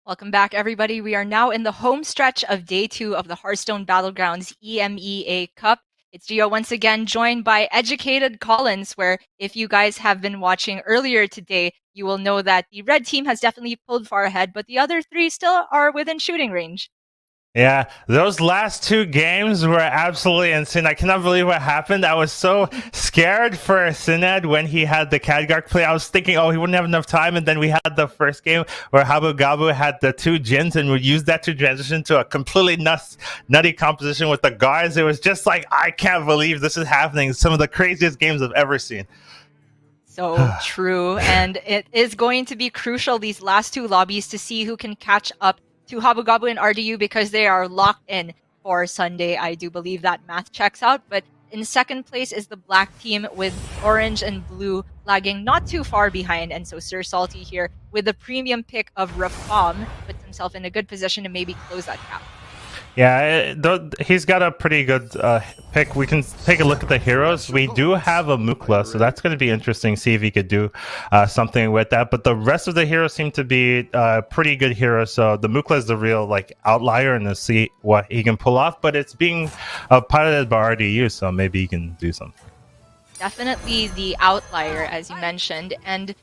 Welcome back, everybody. We are now in the home stretch of day 2 of the Hearthstone Battlegrounds EMEA Cup. It's Gio once again, joined by Educated Collins, where if you guys have been watching earlier today, you will know that the red team has definitely pulled far ahead, but the other three still are within shooting range. Yeah, those last two games were absolutely insane. I cannot believe what happened. I was so scared for Sined when he had the Khadgar play. I was thinking, oh, he wouldn't have enough time. And then we had the first game where Habu Gabu had the two Jins and would use that to transition to a completely nutty composition with the guards. It was just like, I can't believe this is happening. Some of the craziest games I've ever seen. So true. And it is going to be crucial, these last two lobbies, to see who can catch up to Habu Gabu and RDU because they are locked in for Sunday. I do believe that math checks out. But in second place is the black team with orange and blue lagging not too far behind. And so Sir Salty here with the premium pick of Rafam puts himself in a good position to maybe close that gap. Yeah, he's got a pretty good pick. We can take a look at the heroes. We do have a Mukla, so that's going to be interesting. See if he could do something with that. But the rest of the heroes seem to be pretty good heroes. So the Mukla is the real outlier, and to see what he can pull off. But it's being piloted by RDU, so maybe he can do something. Definitely the outlier, as you mentioned, and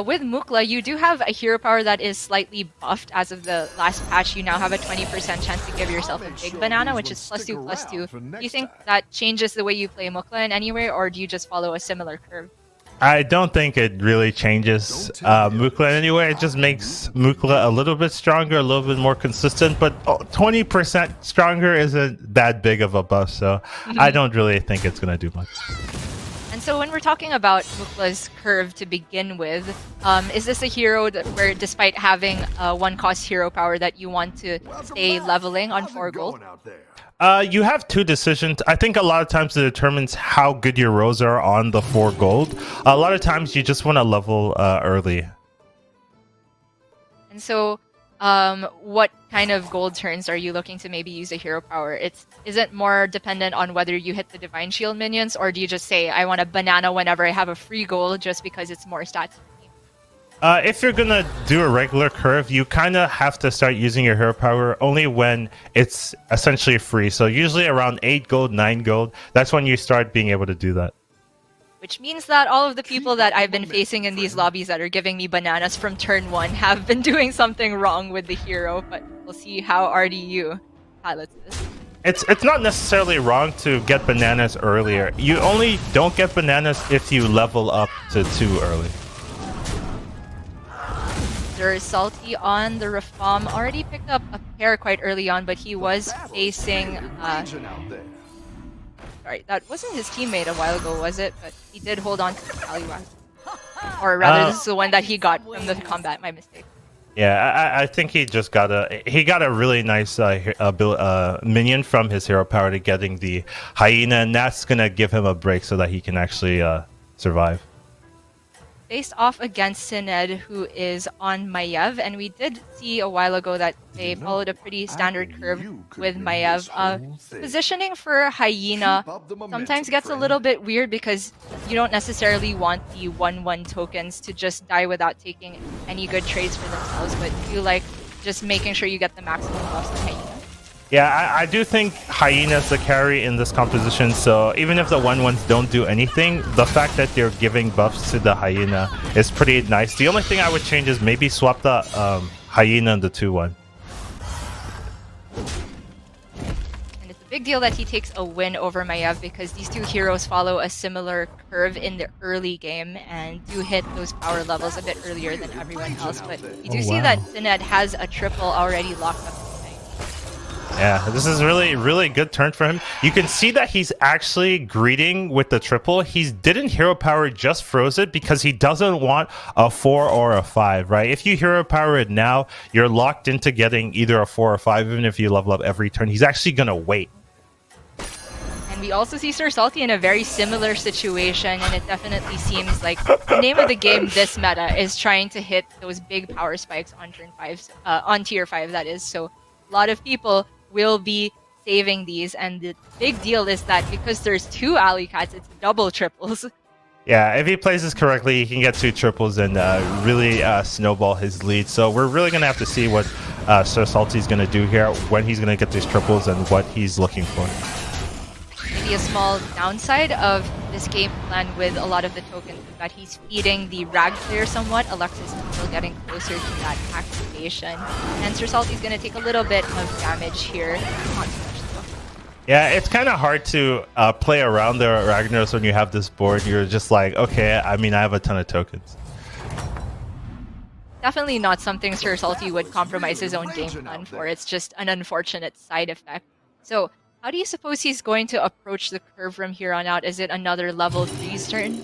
with Mukla, you do have a hero power that is slightly buffed as of the last patch. You now have a 20% chance to give yourself a big banana, which is +2/+2. Do you think that changes the way you play Mukla in any way, or do you just follow a similar curve? I don't think it really changes Mukla in any way. It just makes Mukla a little bit stronger, a little bit more consistent, but 20% stronger isn't that big of a buff, so I don't really think it's going to do much. And so when we're talking about Mukla's curve to begin with, is this a hero where despite having a one-cost hero power that you want to stay leveling on 4 gold? You have two decisions. I think a lot of times it determines how good your rows are on the 4 gold. A lot of times you just want to level early. And so what kind of gold turns are you looking to maybe use a hero power? Is it more dependent on whether you hit the Divine Shield minions, or do you just say, I want a banana whenever I have a free gold just because it's more stats? If you're gonna do a regular curve, you kind of have to start using your hero power only when it's essentially free. So usually around 8 gold, 9 gold, that's when you start being able to do that. Which means that all of the people that I've been facing in these lobbies that are giving me bananas from turn 1 have been doing something wrong with the hero, but we'll see how RDU pilots this. It's not necessarily wrong to get bananas earlier. You only don't get bananas if you level up to 2 early. Sir Salty on the Rafam already picked up a pair quite early on, but he was facing... Sorry, that wasn't his teammate a while ago, was it? But he did hold on to the Tallywack. Or rather, this is the one that he got from the combat, my mistake. Yeah, I think he just got a really nice minion from his hero power to getting the hyena, and that's gonna give him a break so that he can actually survive. Faced off against Sined, who is on Maiev, and we did see a while ago that they followed a pretty standard curve with Maiev. Positioning for Hyena sometimes gets a little bit weird because you don't necessarily want the 1/1 tokens to just die without taking any good trades for themselves, but you like just making sure you get the maximum buffs to Hyena. Yeah, I do think Hyena's the carry in this composition, so even if the 1/1s don't do anything, the fact that they're giving buffs to the Hyena is pretty nice. The only thing I would change is maybe swap the Hyena and the 2/1. And it's a big deal that he takes a win over Maiev because these two heroes follow a similar curve in the early game and do hit those power levels a bit earlier than everyone else. But you do see that Sined has a triple already locked up. Yeah, this is really good turn for him. You can see that he's actually greeting with the triple. He didn't hero power, just froze it because he doesn't want a 4 or a 5, right? If you hero power it now, you're locked into getting either a 4 or 5, even if you level up every turn. He's actually gonna wait. And we also see Sir Salty in a very similar situation, and it definitely seems like the name of the game this meta is trying to hit those big power spikes on turn 5, on tier 5 that is. So a lot of people will be saving these, and the big deal is that because there's 2 alley cats, it's double triples. Yeah, if he plays this correctly, he can get 2 triples and really snowball his lead. So we're really going to have to see what Sir Salty's going to do here, when he's going to get these triples and what he's looking for. Maybe a small downside of this game plan with a lot of the tokens is that he's feeding the Rag player somewhat. Alexis is still getting closer to that activation. And Sir Salty's going to take a little bit of damage here. Not too much though. Yeah, it's kind of hard to play around the Ragnaros when you have this board. You're just like, okay, I mean, I have a ton of tokens. Definitely not something Sir Salty would compromise his own game plan for. It's just an unfortunate side effect. So, how do you suppose he's going to approach the curve from here on out? Is it another level 3's turn?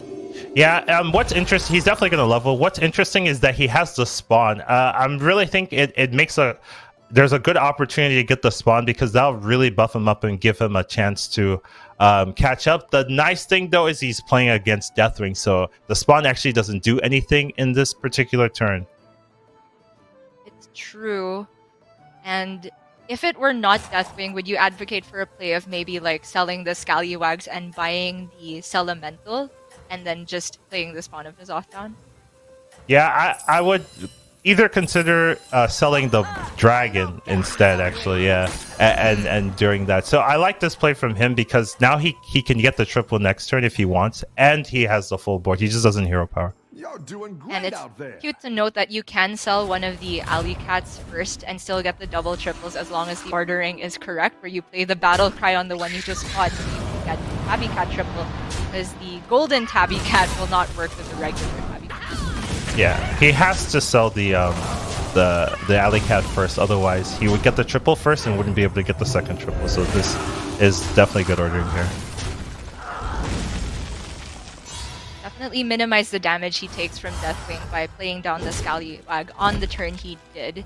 Yeah, what's interesting, he's definitely going to level. What's interesting is that he has the spawn. I really think it makes there's a good opportunity to get the spawn, because that'll really buff him up and give him a chance to catch up. The nice thing, though, is he's playing against Deathwing, so the spawn actually doesn't do anything in this particular turn. It's true. And if it were not Deathwing, would you advocate for a play of maybe like selling the Scallywags and buying the Celemental and then just playing the spawn of his off-down? Yeah, I would either consider selling the dragon instead, actually, yeah, and during that. So I like this play from him because now he can get the triple next turn if he wants, and he has the full board. He just doesn't hero power. You're doing great And it's out there. cute to note that you can sell one of the alley cats first and still get the double triples as long as the ordering is correct, where you play the battle cry on the one you just fought, so you can get the tabby cat triple, because the golden tabby cat will not work with the regular tabby cat. Yeah, he has to sell the alley cat first, otherwise he would get the triple first and wouldn't be able to get the second triple. So this is definitely good ordering here. Definitely minimize the damage he takes from Deathwing by playing down the Scallywag on the turn he did.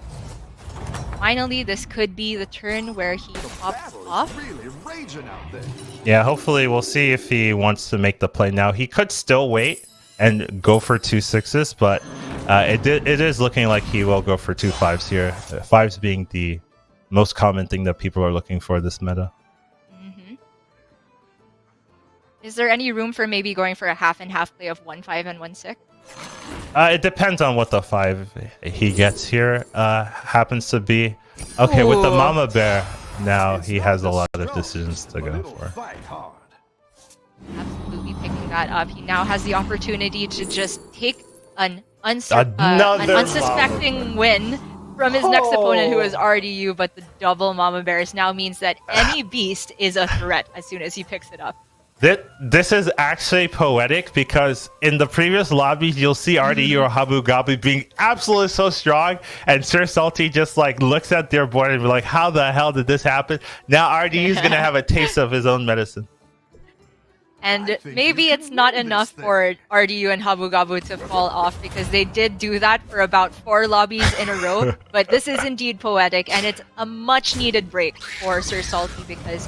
Finally, this could be the turn where he pops Battle off. is really raging out there. Yeah, hopefully we'll see if he wants to make the play now. He could still wait and go for 2 6s, but it is looking like he will go for 2 5s here. 5s being the most common thing that people are looking for this meta. Is there any room for maybe going for a half and half play of 1 5 and 1 6? It depends on what the 5 he gets here happens to be. Okay, with the Ooh. Mama Bear, now It's he not has the a lot of strokes, decisions to but go it'll for. fight hard. Absolutely picking that up. He now has the opportunity to just take an Another unsuspecting win from his next opponent, who is RDU, but the double Mama Bears now means that any beast is a threat as soon as he picks it up. This is actually poetic, because in the previous lobbies you'll see RDU or Habu Gabi being absolutely so strong, and Sir Salty just like looks at their board and be like, how the hell did this happen? Now RDU is gonna have a taste of his own medicine. And I think maybe you it's can not win this enough thing. for RDU and Habu Gabu to fall off, because they did do that for about 4 lobbies in a row. But this is indeed poetic, and it's a much needed break for Sir Salty, because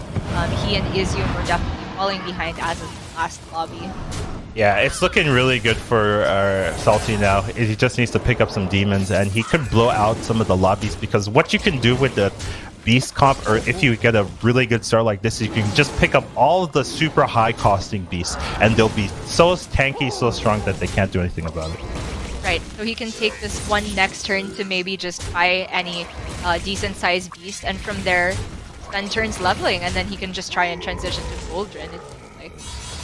he and Izium were definitely falling behind as of the last lobby. Yeah, it's looking really good for Salty now. He just needs to pick up some demons, and he could blow out some of the lobbies, because what you can do with the beast comp, or if you get a really good start like this, you can just pick up all of the super high costing beasts, and they'll be so tanky, so strong that they can't do anything about it. Right, so he can take this one next turn to maybe just buy any decent sized beast, and from there spend turns leveling, and then he can just try and transition to Goldrin. It seems like.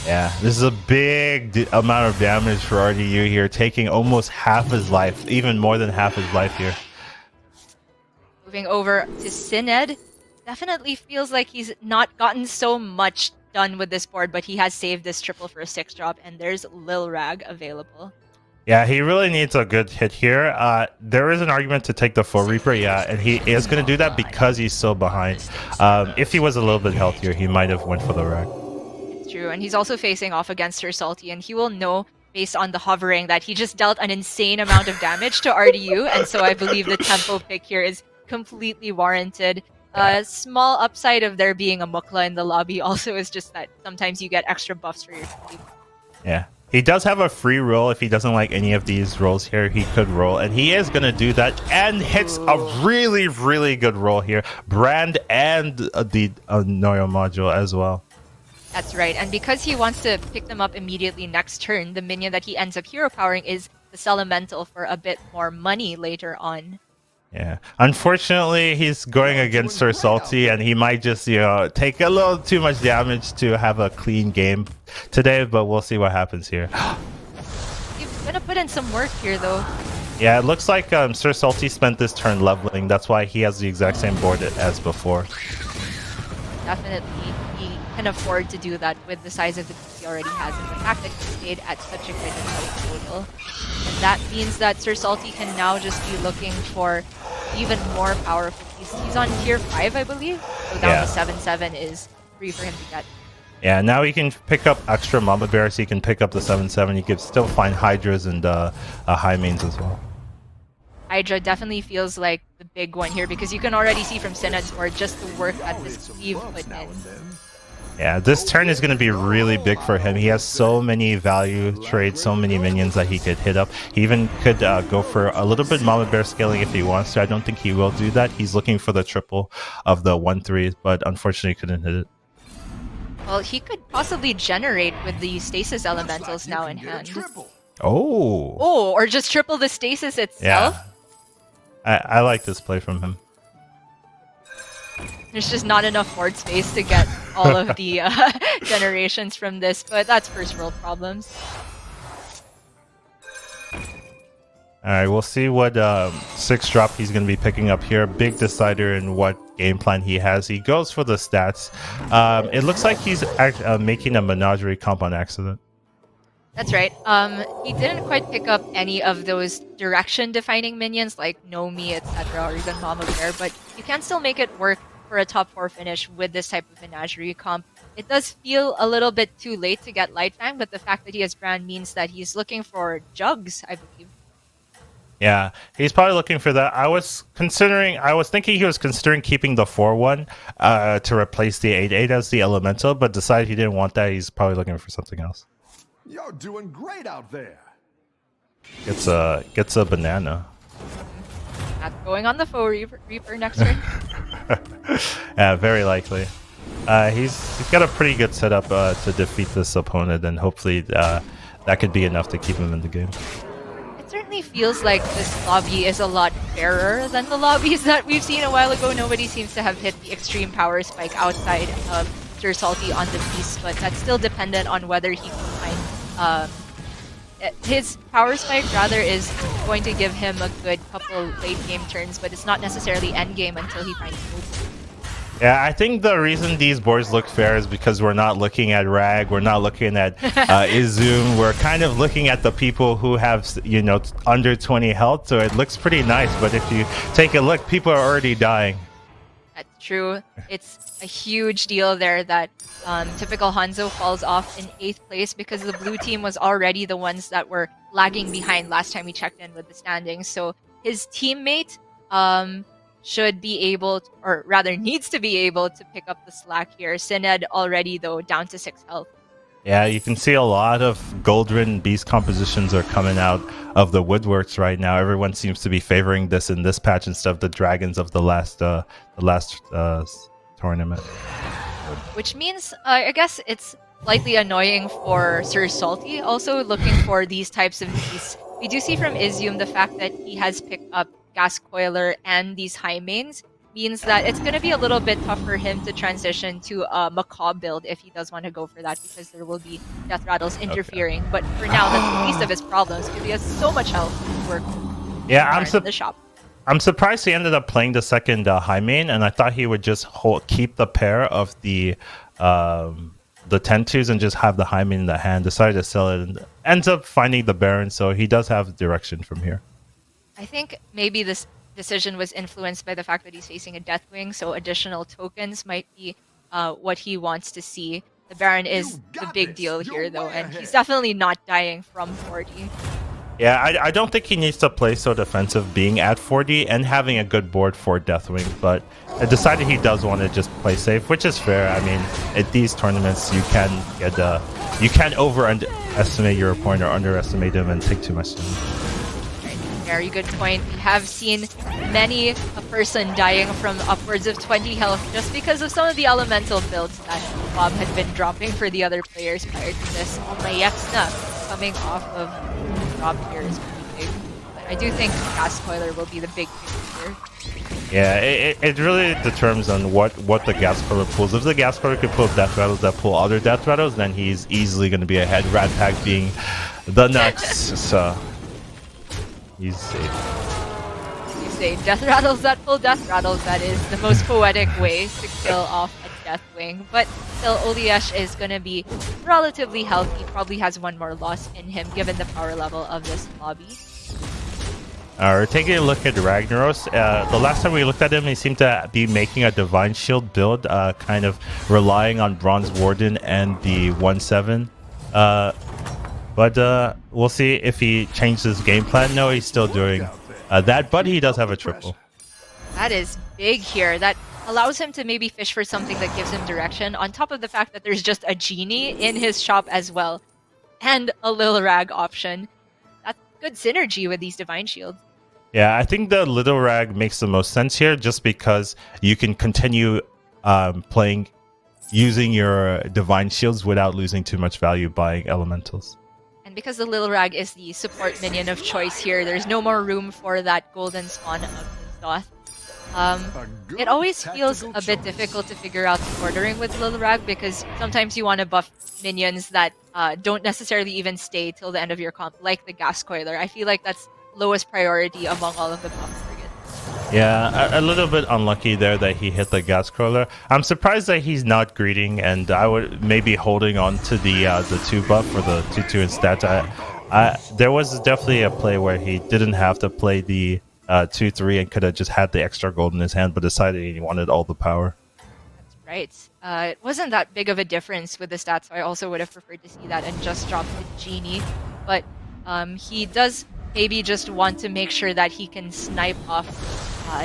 Yeah, this is a big amount of damage for RDU here, taking almost half his life, even more than half his life here. Moving over to Syned, definitely feels like he's not gotten so much done with this board, but he has saved this triple for a 6-drop, and there's Lil Rag available. Yeah, he really needs a good hit here. There is an argument to take the 4 Reaper, yeah, and he is going to do that because he's so behind. If he was a little bit healthier, he might have went for the Rag. It's true, and he's also facing off against Sir Salty, and he will know based on the hovering that he just dealt an insane amount of damage to RDU, and so I believe the tempo pick here is completely warranted. Small upside of there being a Mukla in the lobby also is just that sometimes you get extra buffs for your team. Yeah. He does have a free roll. If he doesn't like any of these rolls here, he could roll. And he is going to do that and hits a really, really good roll here. Brand and the Noyo module as well. That's right, and because he wants to pick them up immediately next turn, the minion that he ends up hero powering is the Elemental for a bit more money later on. Yeah. Unfortunately, he's going against Sir Salty, and he might just, take a little too much damage to have a clean game today, but we'll see what happens here. He's gonna put in some work here, though. Yeah, it looks like Sir Salty spent this turn leveling. That's why he has the exact same board as before. Definitely, he can afford to do that with the size of the piece he already has and the fact that he stayed at such a good health total. And that means that Sir Salty can now just be looking for even more powerful pieces. He's on tier 5, I believe, so down to 7/7 is free for him to get. Yeah, now he can pick up extra Mama Bears. He can pick up the 7/7. He can still find Hydras and high mains as well. Hydra definitely feels like the big one here because you can already see from Syned's board just the work that this Steve put in. Yeah, this turn is going to be really big for him. He has so many value trades, so many minions that he could hit up. He even could go for a little bit Mama Bear scaling if he wants to. I don't think he will do that. He's looking for the triple of the 1/3, but unfortunately couldn't hit it. Well, he could possibly generate with the Stasis Elementals now in hand. Oh! Oh, or just triple the Stasis itself? Yeah. I like this play from him. There's just not enough board space to get all of the generations from this, but that's first world problems. Alright, we'll see what 6-drop he's going to be picking up here. Big decider in what game plan he has. He goes for the stats. It looks like he's making a Menagerie comp on accident. That's right. He didn't quite pick up any of those direction-defining minions like Nomi, etc., or even Mama Bear, but you can still make it work for a top 4 finish with this type of Menagerie comp. It does feel a little bit too late to get Light Fang, but the fact that he has Brand means that he's looking for Jugs, I believe. Yeah, he's probably looking for that. I was thinking he was considering keeping the 4/1 to replace the 8/8 as the elemental, but decided he didn't want that. He's probably looking for something else. You're doing great out there. Gets a banana. That's going on the foe Reaper next turn. Yeah, very likely. He's got a pretty good setup to defeat this opponent, and hopefully that could be enough to keep him in the game. It certainly feels like this lobby is a lot fairer than the lobbies that we've seen a while ago. Nobody seems to have hit the extreme power spike outside of Sir Salty on the beast, but that's still dependent on whether he can find his power spike rather is going to give him a good couple late game turns, but it's not necessarily end game until he finds moves. Yeah, I think the reason these boards look fair is because we're not looking at Rag, we're not looking at Izum, we're kind of looking at the people who have, under 20 health, so it looks pretty nice, but if you take a look, people are already dying. That's true. It's a huge deal there that typical Hanzo falls off in 8th place because the blue team was already the ones that were lagging behind last time we checked in with the standings. So his teammate should be able, or rather needs to be able to pick up the slack here. Syned already, though, down to 6 health. Yeah, you can see a lot of Goldrin Beast compositions are coming out of the woodworks right now. Everyone seems to be favoring this in this patch instead of the dragons of the last tournament. Which means, I guess it's slightly annoying for Sir Salty, also looking for these types of beasts. We do see from Izium the fact that he has picked up Gas Coiler and these high mains means that it's going to be a little bit tough for him to transition to a Macaw build if he does want to go for that, because there will be Death Rattles interfering. Okay. But for now, that's the least of his problems because he has so much health to work with. Yeah, in the shop. I'm surprised he ended up playing the second high main, and I thought he would just keep the pair of the 10-2s and just have the high main in the hand. Decided to sell it and ends up finding the Baron, so he does have direction from here. I think maybe this decision was influenced by the fact that he's facing a Deathwing, so additional tokens might be what he wants to see. The Baron is the big deal here, though, and he's definitely not dying from 40. Yeah, I don't think he needs to play so defensive being at 40 and having a good board for Deathwing, but I decided he does want to just play safe, which is fair. I mean, at these tournaments, you can overestimate your opponent or underestimate him and take too much damage. Very good point. We have seen many a person dying from upwards of 20 health just because of some of the elemental builds that Bob had been dropping for the other players prior to this. Oh, my Yexna coming off of drop here is pretty big. But I do think Gas Coiler will be the big thing here. Yeah, it really determines on what the gas coiler pulls. If the gas coiler could pull death rattles that pull other death rattles, then he's easily going to be ahead. Rat Pack being the nuts, so he's safe. You say death rattles that pull death rattles. That is the most poetic way to kill off a Deathwing. But still, Oliesh is going to be relatively healthy. Probably has one more loss in him given the power level of this lobby. We're taking a look at Ragnaros. The last time we looked at him, he seemed to be making a Divine Shield build, kind of relying on Bronze Warden and the 1/7. But we'll see if he changed his game plan. No, he's still doing that, but he does have a triple. That is big here. That allows him to maybe fish for something that gives him direction, on top of the fact that there's just a genie in his shop as well, and a Lil Rag option. That's good synergy with these Divine Shields. Yeah, I think the Little Rag makes the most sense here just because you can continue playing using your Divine Shields without losing too much value buying Elementals. And because the Lil Rag is the support minion of choice here, there's no more room for that golden spawn of Doth. It always feels a bit difficult to figure out the ordering with Lil Rag because sometimes you want to buff minions that don't necessarily even stay till the end of your comp, like the Gas Coiler. I feel like that's lowest priority among all of the buff targets. Yeah, a little bit unlucky there that he hit the Gas Coiler. I'm surprised that he's not greeting, and I would maybe holding on to the 2 buff for the 2/2 instead. There was definitely a play where he didn't have to play the 2/3 and could have just had the extra gold in his hand, but decided he wanted all the power. That's right. It wasn't that big of a difference with the stats, so I also would have preferred to see that and just drop the Genie. But he does maybe just want to make sure that he can snipe off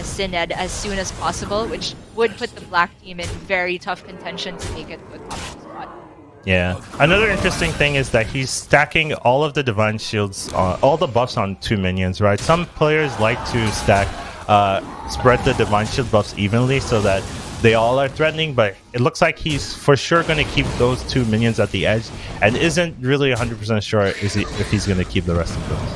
Syned as soon as possible, which would put the black team in very tough contention to make it to a top spot. Yeah. Another interesting thing is that he's stacking all of the Divine Shields, all the buffs on 2 minions, right? Some players like to stack, spread the Divine Shield buffs evenly so that they all are threatening, but it looks like he's for sure going to keep those 2 minions at the edge and isn't really 100% sure if he's going to keep the rest of those.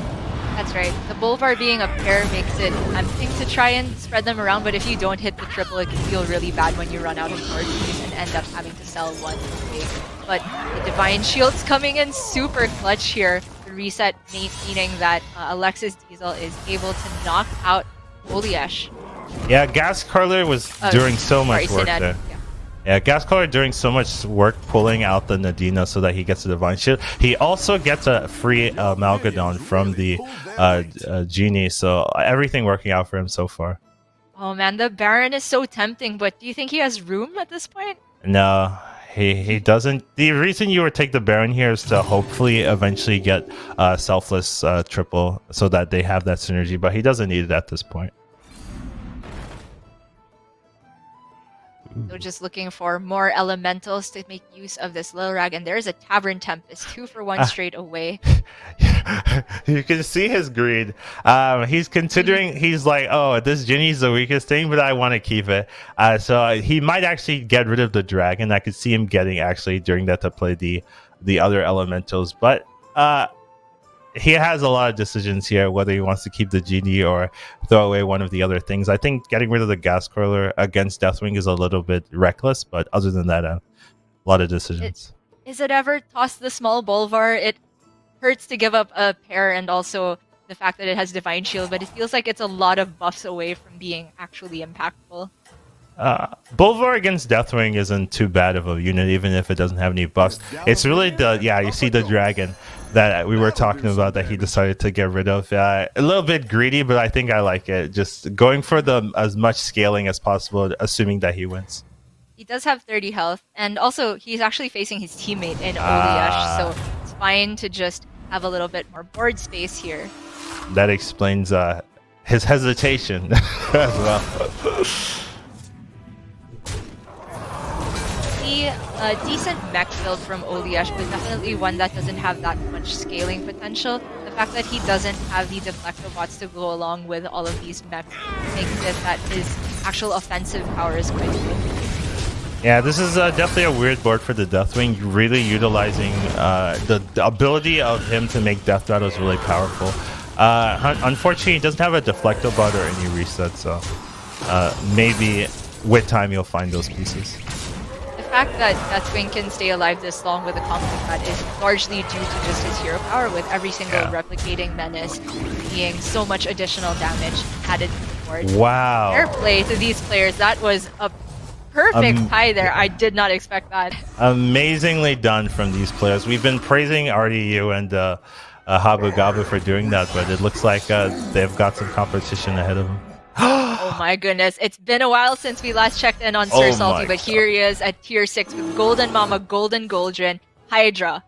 That's right. The Bolvar being a pair makes it tempting to try and spread them around, but if you don't hit the triple, it can feel really bad when you run out of forces and end up having to sell one. But the Divine Shield's coming in super clutch here. The reset meaning that Alexis Diesel is able to knock out Oliesh. Yeah, Gas Coiler was doing so much work Syned. there. Yeah, Gas Coiler doing so much work pulling out the Nadina so that he gets the Divine Shield. He also gets a free Malgadon from the Genie, so everything working out for him so far. Oh man, the Baron is so tempting, but do you think he has room at this point? No, he doesn't. The reason you would take the Baron here is to hopefully eventually get Selfless triple so that they have that synergy, but he doesn't need it at this point. So just looking for more elementals to make use of this Lil Rag, and there's a Tavern Tempest, 2 for 1 straight away. You can see his greed. He's considering, he's like, oh, this Ginny's the weakest thing, but I want to keep it. So he might actually get rid of the dragon. I could see him getting actually during that to play the other elementals, but he has a lot of decisions here, whether he wants to keep the Genie or throw away one of the other things. I think getting rid of the Gas Coiler against Deathwing is a little bit reckless, but other than that, a lot of decisions. Is it ever toss the small Bolvar? It hurts to give up a pair and also the fact that it has Divine Shield, but it feels like it's a lot of buffs away from being actually impactful. Bolvar against Deathwing isn't too bad of a unit, even if it doesn't have any buffs. It's really you see the dragon that we were talking about that he decided to get rid of. A little bit greedy, but I think I like it. Just going for as much scaling as possible, assuming that he wins. He does have 30 health, and also he's actually facing his teammate in Oliesh, so it's fine to just have a little bit more board space here. That explains his hesitation as well. A decent mech build from Oliesh, but definitely one that doesn't have that much scaling potential. The fact that he doesn't have the deflecto bots to go along with all of these mechs makes it that his actual offensive power is quite good. Yeah, this is definitely a weird board for the Deathwing, really utilizing the ability of him to make death rattles really powerful. Unfortunately, he doesn't have a deflecto bot or any reset, so maybe with time you'll find those pieces. The fact that Deathwing can stay alive this long with a comp like that is largely due to just his hero power, with every single replicating menace being so much additional damage added to the board. Wow. Fair play to these players. That was a perfect tie there. I did not expect that. Amazingly done from these players. We've been praising RDU and Habu Gabu for doing that, but it looks like they've got some competition ahead of them. Oh my goodness. It's been a while since we last checked in on Sir Salty, but here he is at tier 6 with Golden Mama, Golden Goldrin, Hydra,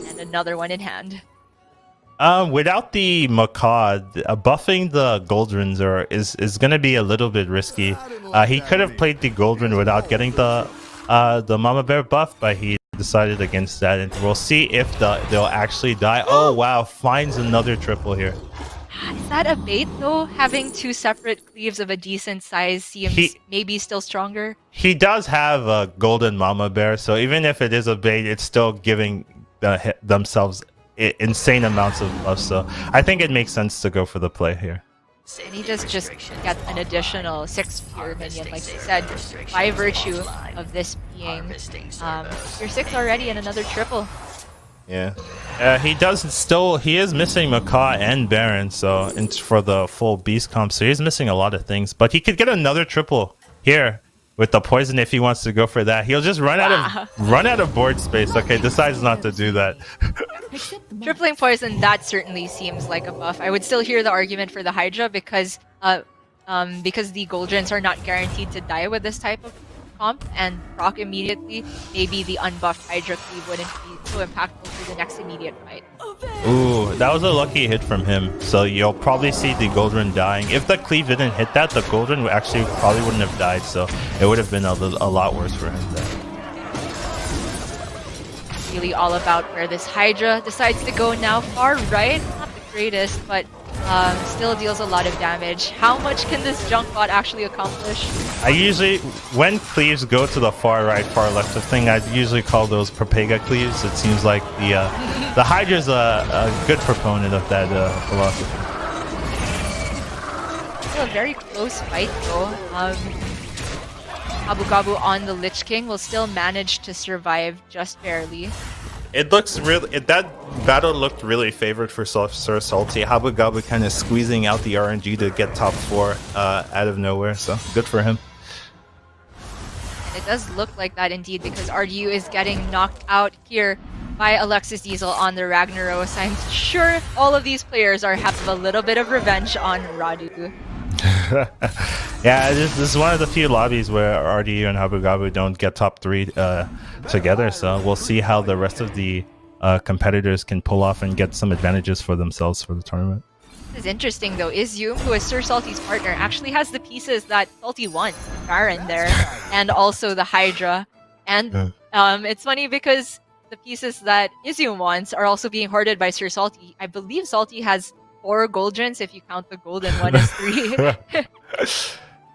and another one in hand. Without the Macaw, buffing the Goldrins is going to be a little bit risky. He could have played the Goldrin without getting the Mama Bear buff, but he decided against that, and we'll see if they'll actually die. Oh wow, finds another triple here. Is that a bait though? Having two separate cleaves of a decent size seems maybe still stronger. He does have a Golden Mama Bear, so even if it is a bait, it's still giving themselves insane amounts of buff, so I think it makes sense to go for the play here. And he just get an additional 6 tier minion, like you said, by virtue of this being tier 6 already and another triple. Yeah, he is missing Macaw and Baron, so for the full beast comp, so he's missing a lot of things, but he could get another triple here with the poison if he wants to go for that. He'll just run out of board space. Okay, decides not to do that. Tripling poison, that certainly seems like a buff. I would still hear the argument for the Hydra because the Goldrins are not guaranteed to die with this type of comp and proc immediately. Maybe the unbuffed Hydra cleave wouldn't be so impactful for the next immediate fight. Ooh, that was a lucky hit from him. So you'll probably see the Goldrin dying. If the cleave didn't hit that, the Goldrin actually probably wouldn't have died, so it would have been a lot worse for him then. Really all about where this Hydra decides to go now. Far right, not the greatest, but still deals a lot of damage. How much can this junk bot actually accomplish? I usually, when cleaves go to the far right, far left of thing, I usually call those Propega cleaves. It seems like the Hydra's a good proponent of that philosophy. Still a very close fight though. Abu Gabu on the Lich King will still manage to survive just barely. It looks really, that battle looked really favored for Sir Salty. Habu Gabu kind of squeezing out the RNG to get top 4 out of nowhere, so good for him. It does look like that indeed, because RDU is getting knocked out here by Alexis Diesel on the Ragnaros. I'm sure all of these players have a little bit of revenge on Radu. Yeah, this is one of the few lobbies where RDU and Habu Gabu don't get top 3 together, so we'll see how the rest of the competitors can pull off and get some advantages for themselves for the tournament. This is interesting though. Izyum, who is Sir Salty's partner, actually has the pieces that Salty wants. Baron there, and also the Hydra. And it's funny because the pieces that Izyum wants are also being hoarded by Sir Salty. I believe Salty has 4 Goldrins if you count the golden one as 3.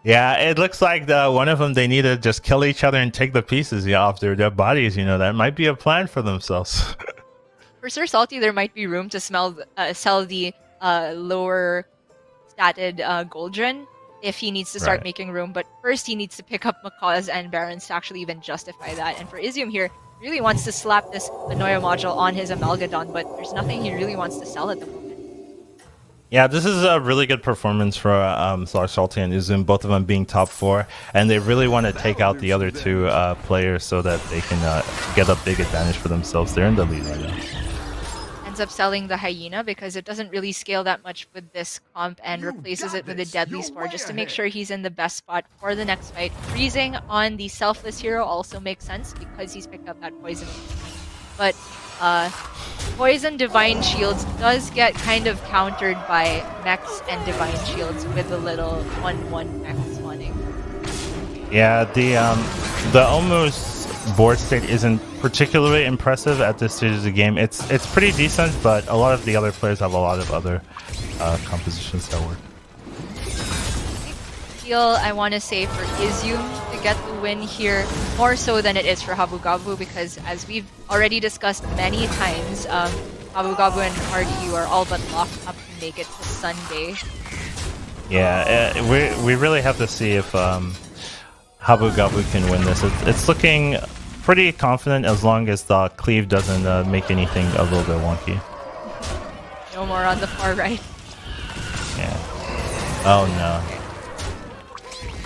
Yeah, it looks like one of them, they need to just kill each other and take the pieces off their bodies. You know, that might be a plan for themselves. For Sir Salty, there might be room to sell the lower statted Goldrin if he needs to start making room. But first, he needs to pick up Macaws and Barons to actually even justify that. And for Izyum here, really wants to slap this Anoia module on his Amalgadon, but there's nothing he really wants to sell at the moment. Yeah, this is a really good performance for Sir Salty and Izyum, both of them being top 4, and they really want to take out the other 2 players so that they can get a big advantage for themselves. They're in the lead right now. Ends up selling the Hyena because it doesn't really scale that much with this comp, and replaces it with a Deadly Spore just to make sure he's in the best spot for the next fight. Freezing on the Selfless hero also makes sense because he's picked up that poison. But Poison Divine Shields does get kind of countered by mechs and Divine Shields with the little 1/1 mech spawning. Yeah, the almost board state isn't particularly impressive at this stage of the game. It's pretty decent, but a lot of the other players have a lot of other compositions that work. I want to say for Izium to get the win here, more so than it is for Habu Gabu, because as we've already discussed many times, Habu Gabu and RDU are all but locked up to make it to Sunday. Yeah, we really have to see if Habu Gabu can win this. It's looking pretty confident as long as the cleave doesn't make anything a little bit wonky. No more on the far right. Yeah. Oh no.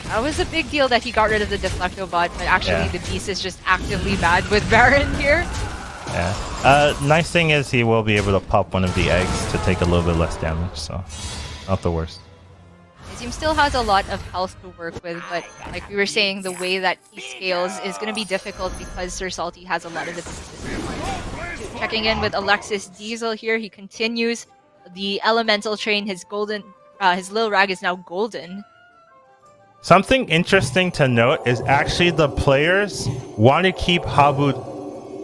That was a big deal that he got rid of the Deflecto bot, but actually the Beast is just actively bad with Baron here. Yeah. Nice thing is he will be able to pop one of the eggs to take a little bit less damage, so not the worst. Izium still has a lot of health to work with, but like we were saying, the way that he scales is going to be difficult because Sir Salty has a lot of the pieces. Checking in with Alexis Diesel here, he continues the elemental train. His Lil Rag is now golden. Something interesting to note is actually the players want to keep Habu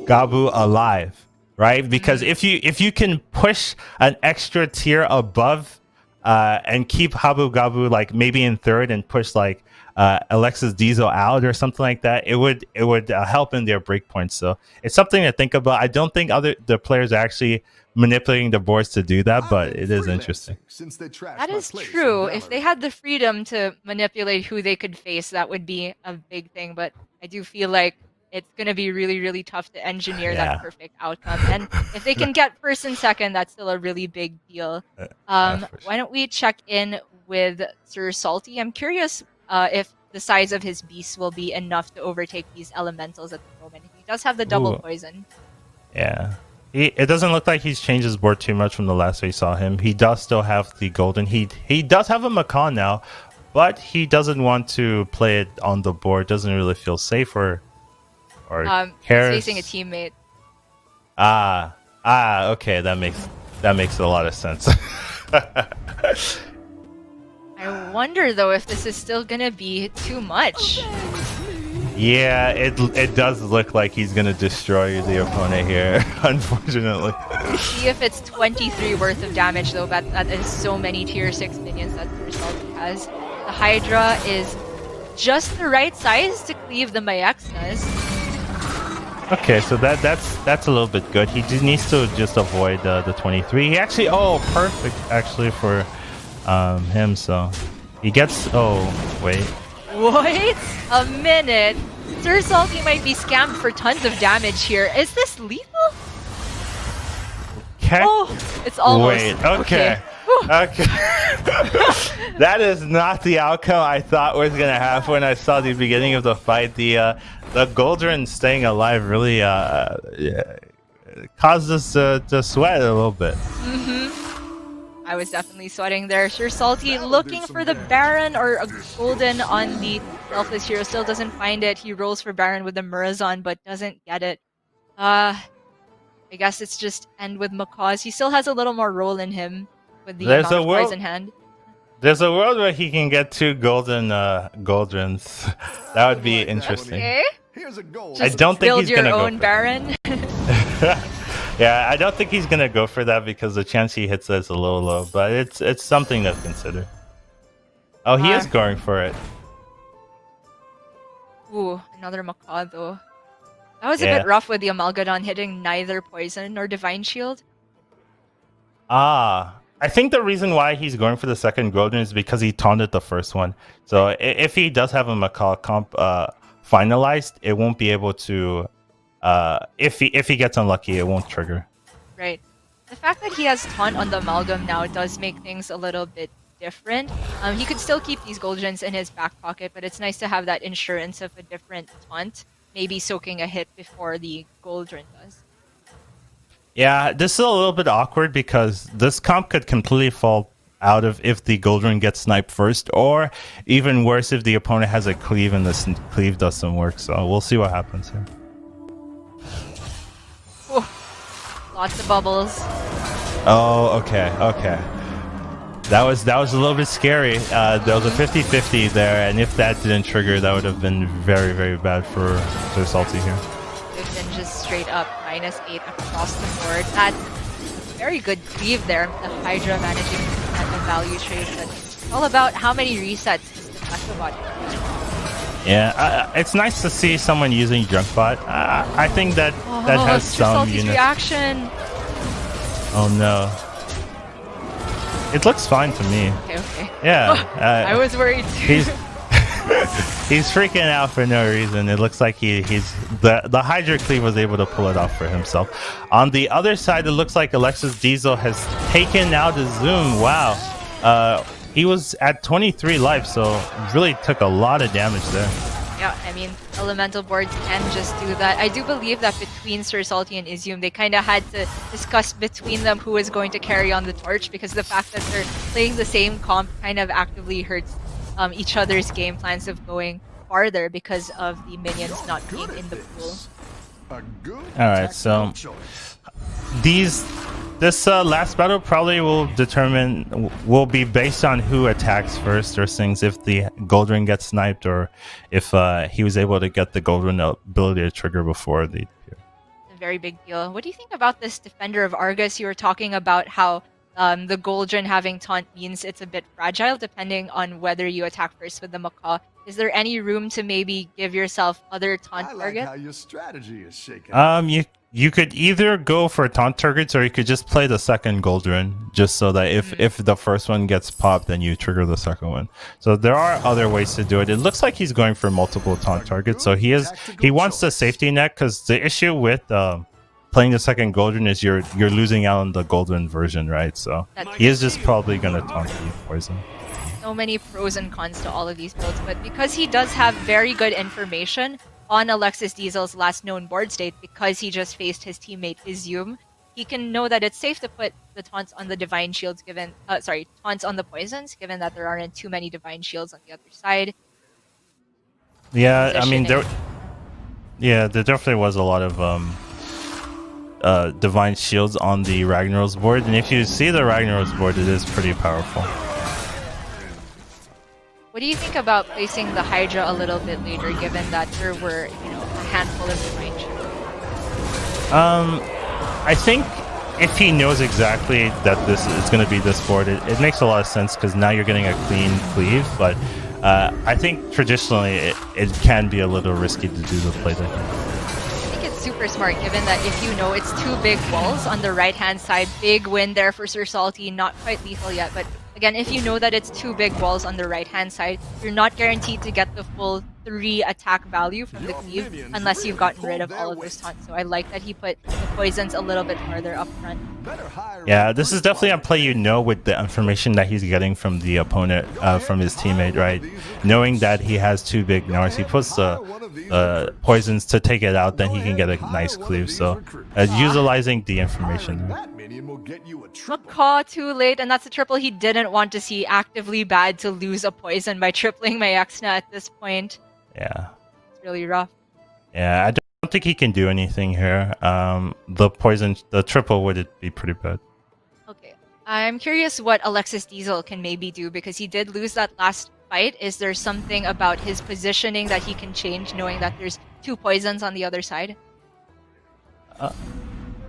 Gabu alive, right? Because if you can push an extra tier above and keep Habu Gabu like maybe in third and push like Alexis Diesel out or something like that, it would help in their breakpoints. So it's something to think about. I don't think the players are actually manipulating the boards to do that, but it is interesting. That is true. If they had the freedom to manipulate who they could face, that would be a big thing. But I do feel like it's going to be really, really tough to engineer that perfect outcome. And if they can get first and second, that's still a really big deal. Why don't we check in with Sir Salty? I'm curious if the size of his beast will be enough to overtake these elementals at the moment. He does have the double poison. Yeah. It doesn't look like he's changed his board too much from the last we saw him. He does still have the golden. He does have a Macaw now, but he doesn't want to play it on the board. Doesn't really feel safe or cares. He's facing a teammate. Okay, that makes a lot of sense. I wonder though if this is still gonna be too much. Yeah, it does look like he's gonna destroy the opponent here, unfortunately. See if it's 23 worth of damage though, but that is so many tier 6 minions that Sir Salty has. The Hydra is just the right size to cleave the Mayaxnas. Okay, so that's a little bit good. He just needs to just avoid the 23. He actually, perfect actually for him, so he gets, wait. Wait a minute. Sir Salty might be scammed for tons of damage here. Is this lethal? Okay. Oh, it's almost. Wait, okay. Okay. That is not the outcome I thought was going to happen when I saw the beginning of the fight. The Goldrin staying alive really caused us to sweat a little bit. I was definitely sweating there. Sir Salty looking for the Baron or a golden on the Selfless Hero. Still doesn't find it. He rolls for Baron with the Murazon, but doesn't get it. I guess it's just end with Macaws. He still has a little more roll in him with the amount of cards in hand. There's a world where he can get 2 golden Goldrins. That would be interesting. Okay. Here's a goal. Just I don't think he's gonna build your own go for Baron. Yeah, I don't think he's gonna go for that because the chance he hits it is a little low, but it's something to consider. Oh, he is going for it. Ooh, another Macaw though. That was a bit rough with the Amalgadon hitting neither Poison nor Divine Shield. I think the reason why he's going for the second Golden is because he taunted the first one. So if he does have a Macaw comp finalized, it won't be able to. If he gets unlucky, it won't trigger. Right. The fact that he has taunt on the Amalgam now does make things a little bit different. He could still keep these Goldrins in his back pocket, but it's nice to have that insurance of a different taunt, maybe soaking a hit before the Goldrin does. Yeah, this is a little bit awkward because this comp could completely fall out of if the Goldrin gets sniped first, or even worse if the opponent has a cleave and the cleave doesn't work. So we'll see what happens here. Ooh, lots of bubbles. Oh, okay. That was a little bit scary. There was a 50-50 there, and if that didn't trigger, that would have been very, very bad for Salty here. They've been just straight up -8 across the board. That's a very good cleave there. The Hydra managing to get the value trade, but it's all about how many resets does the Mecha-bot do. Yeah, it's nice to see someone using Junkbot. I think that has some Salty's units. reaction. Oh no. It looks fine to me. Okay. Yeah. I was worried too. He's freaking out for no reason. It looks like the Hydra Cleave was able to pull it off for himself. On the other side, it looks like Alexis Diesel has taken out the Zoom. Wow. He was at 23 life, so really took a lot of damage there. Yeah, I mean, elemental boards can just do that. I do believe that between Sir Salty and Izium, they kind of had to discuss between them who is going to carry on the torch, because the fact that they're playing the same comp kind of actively hurts each other's game plans of going farther because of the minions not being in the pool. Alright, so this last battle probably will be based on who attacks first or things, if the gold ring gets sniped or if he was able to get the gold ring ability to trigger before the appear. A very big deal. What do you think about this Defender of Argus? You were talking about how the Goldrin having taunt means it's a bit fragile depending on whether you attack first with the Macaw. Is there any room to maybe give yourself other taunt I like targets? how your strategy is shaking. You could either go for taunt targets or you could just play the second Goldrin, just so that if the first one gets popped, then you trigger the second one. So there are other ways to do it. It looks like he's going for multiple taunt targets, so he wants the safety net, because the issue with playing the second Goldrin is you're losing out on the Goldrin version, right? So he is just probably gonna taunt the poison. So many pros and cons to all of these builds, but because he does have very good information on Alexis Diesel's last known board state, because he just faced his teammate Izium, he can know that it's safe to put the taunts on the divine shields taunts on the poisons, given that there aren't too many divine shields on the other side. Yeah, I mean there definitely was a lot of divine shields on the Ragnaros board, and if you see the Ragnaros board, it is pretty powerful. What do you think about placing the Hydra a little bit later, given that there were, a handful of divine shields? I think if he knows exactly that this is going to be this board, it makes a lot of sense, because now you're getting a clean cleave, but I think traditionally it can be a little risky to do the play there. Super smart, given that if you know it's two big walls on the right hand side, big win there for Sir Salty, not quite lethal yet, but again, if you know that it's two big walls on the right hand side, you're not guaranteed to get the full 3 attack value from the cleave unless you've gotten rid of all of those taunts. So I like that he put the poisons a little bit farther up front. Yeah, this is definitely a play with the information that he's getting from the opponent, from his teammate, right? Knowing that he has 2 big Nars, he puts the poisons to take it out, then he can get a nice cleave. So utilizing the information. Macaw too late, and that's a triple he didn't want to see. Actively bad to lose a poison by tripling my Exna at this point. Yeah. It's really rough. Yeah, I don't think he can do anything here. The triple would be pretty bad. Okay. I'm curious what Alexis Diesel can maybe do, because he did lose that last fight. Is there something about his positioning that he can change, knowing that there's 2 poisons on the other side?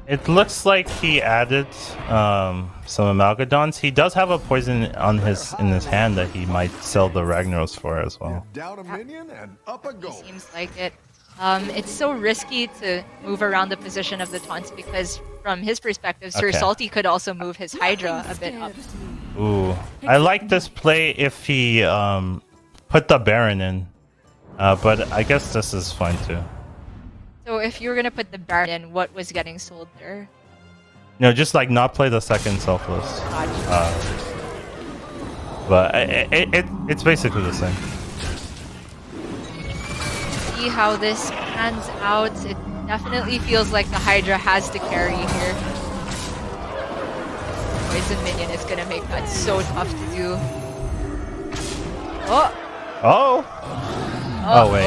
It looks like he added some Amalgadons. He does have a poison in his hand that he might sell the Ragnaros for as well. Down a minion and up a goal. Seems like it. It's so risky to move around the position of the taunts, because from his perspective, Sir Salty could also move his Hydra a bit up. Ooh, I like this play if he put the Baron in, but I guess this is fine too. So if you were gonna put the Baron in, what was getting sold there? No, just like not play the second Selfless. Gotcha. But it's basically the same. See how this pans out. It definitely feels like the Hydra has to carry here. Poison minion is gonna make that so tough to do. Oh! Oh! Oh, wait.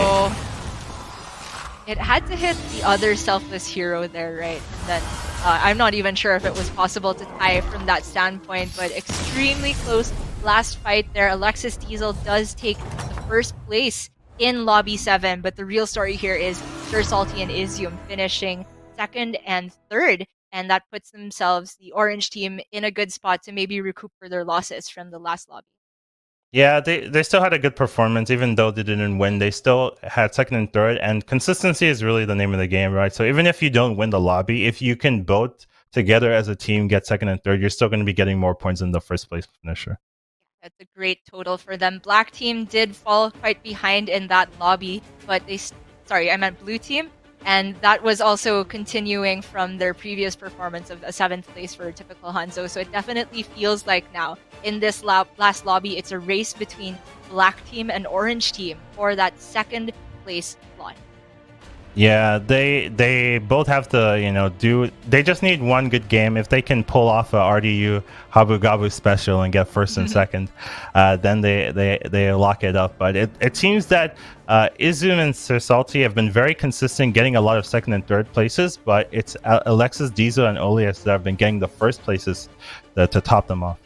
It had to hit the other selfless hero there, right? And then I'm not even sure if it was possible to tie from that standpoint, but extremely close last fight there. Alexis Diesel does take the first place in Lobby 7, but the real story here is Sir Salty and Izium finishing second and third, and that puts themselves, the orange team, in a good spot to maybe recoup for their losses from the last lobby. Yeah, they still had a good performance, even though they didn't win. They still had second and third, and consistency is really the name of the game, right? So even if you don't win the lobby, if you can both together as a team get second and third, you're still going to be getting more points than the first place finisher. That's a great total for them. Black team did fall quite behind in that lobby, but I meant blue team. And that was also continuing from their previous performance of a 7th place for typical Hanzo. So it definitely feels like now, in this last lobby, it's a race between black team and orange team for that second place slot. Yeah, they both have to, they just need one good game. If they can pull off a RDU Habu Gabu special and get first and second, then they lock it up. But it seems that Izum and Sir Salty have been very consistent getting a lot of second and third places, but it's Alexis, Diesel, and Olias that have been getting the first places to top them off.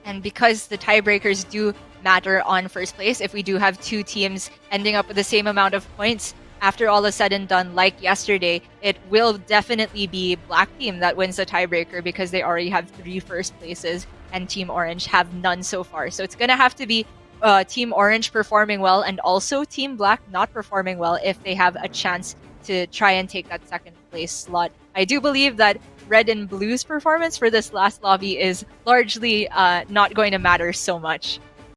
And because the tiebreakers do matter on first place, if we do have two teams ending up with the same amount of points, after all is said and done, like yesterday, it will definitely be black team that wins the tiebreaker because they already have 3 first places and Team Orange have none so far. So it's going to have to be Team Orange performing well and also Team Black not performing well if they have a chance to try and take that second place slot. I do believe that Red and Blue's performance for this last lobby is largely not going to matter so much.